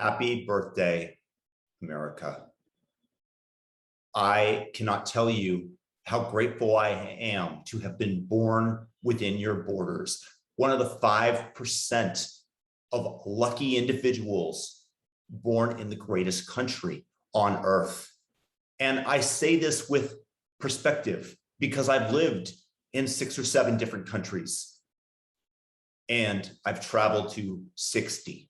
Happy birthday, America. I cannot tell you how grateful I am to have been born within your borders. One of the 5% of lucky individuals born in the greatest country on earth. And I say this with perspective because I've lived in 6 or 7 different countries and I've traveled to 60.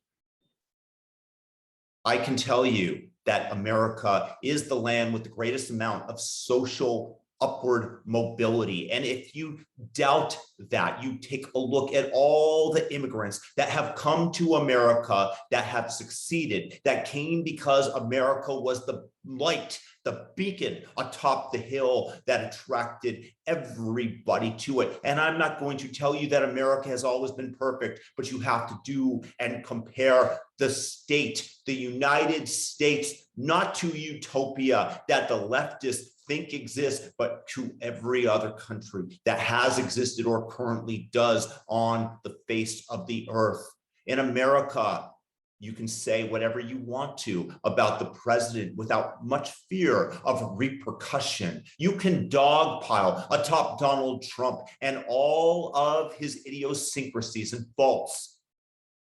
I can tell you that America is the land with the greatest amount of social upward mobility. And if you doubt that, you take a look at all the immigrants that have come to America that have succeeded, that came because America was the light, the beacon atop the hill that attracted everybody to it. And I'm not going to tell you that America has always been perfect, but you have to do and compare the state, the United States, not to utopia that the leftists think exists, but to every other country that has existed or currently does on the face of the earth. In America, you can say whatever you want to about the president without much fear of repercussion. You can dogpile atop Donald Trump and all of his idiosyncrasies and faults.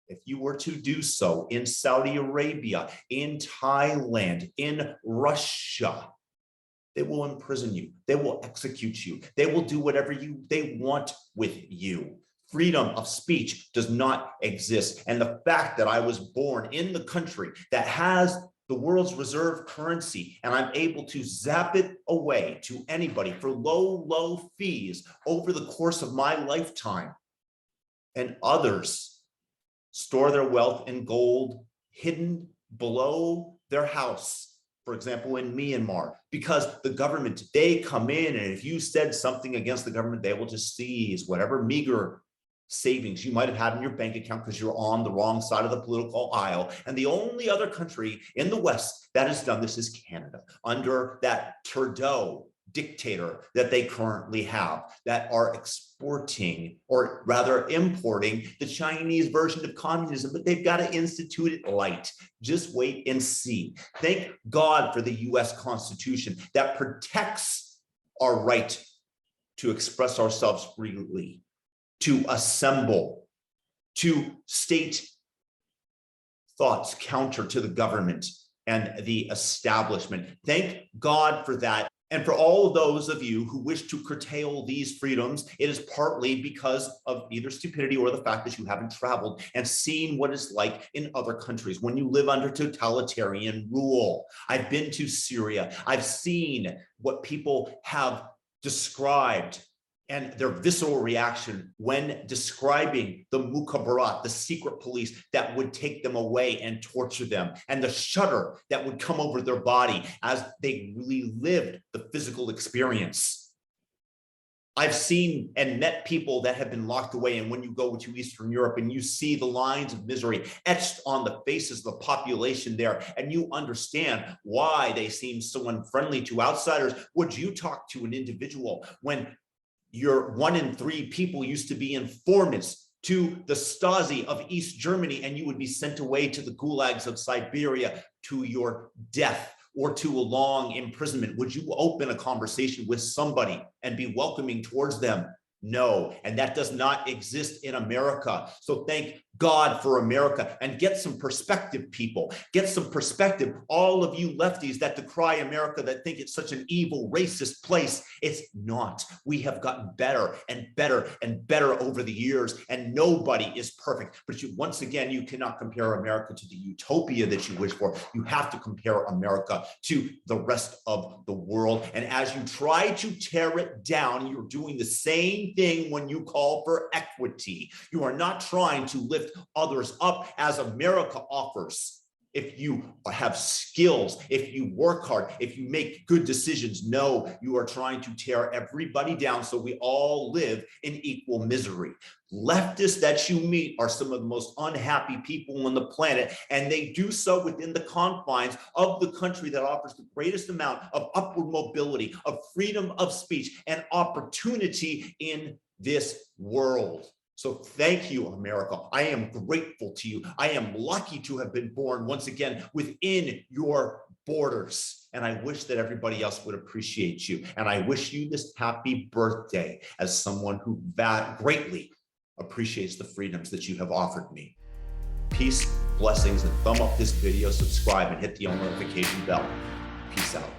If you were to do so in Saudi Arabia, in Thailand, in Russia, they will imprison you. They will execute you. They will do whatever they want with you. Freedom of speech does not exist. And the fact that I was born in the country that has the world's reserve currency, and I'm able to zap it away to anybody for low, low fees over the course of my lifetime, and others store their wealth in gold hidden below their house. For example, in Myanmar, because the government, they come in, and if you said something against the government, they will just seize whatever meager savings you might have had in your bank account because you're on the wrong side of the political aisle. And the only other country in the West that has done this is Canada, under that Trudeau dictator that they currently have, that are exporting, or rather importing, the Chinese version of communism, but they've got to institute it light. Just wait and see. Thank God for the US Constitution that protects our right to express ourselves freely, to assemble, to state thoughts counter to the government and the establishment. Thank God for that. And for all of those of you who wish to curtail these freedoms, it is partly because of either stupidity or the fact that you haven't traveled and seen what it's like in other countries when you live under totalitarian rule. I've been to Syria. I've seen what people have described and their visceral reaction when describing the mukhabarat, the secret police that would take them away and torture them, and the shudder that would come over their body as they really lived the physical experience. I've seen and met people that have been locked away, and when you go to Eastern Europe and you see the lines of misery etched on the faces of the population there, and you understand why they seem so unfriendly to outsiders. Would you talk to an individual when your 1 in 3 people used to be informants to the Stasi of East Germany, and you would be sent away to the gulags of Siberia to your death or to a long imprisonment? Would you open a conversation with somebody and be welcoming towards them? No, and that does not exist in America. So thank God for America, and get some perspective, people. Get some perspective. All of you lefties that decry America, that think it's such an evil, racist place. It's not. We have gotten better and better and better over the years, and nobody is perfect. But once again, you cannot compare America to the utopia that you wish for. You have to compare America to the rest of the world. And as you try to tear it down, you're doing the same thing when you call for equity. You are not trying to lift others up as America offers. If you have skills, if you work hard, if you make good decisions, no, you are trying to tear everybody down so we all live in equal misery. Leftists that you meet are some of the most unhappy people on the planet, and they do so within the confines of the country that offers the greatest amount of upward mobility, of freedom of speech, and opportunity in this world. So thank you, America. I am grateful to you. I am lucky to have been born once again within your borders. And I wish that everybody else would appreciate you. And I wish you this happy birthday as someone who greatly appreciates the freedoms that you have offered me. Peace, blessings, and thumb up this video, subscribe, and hit the notification bell. Peace out.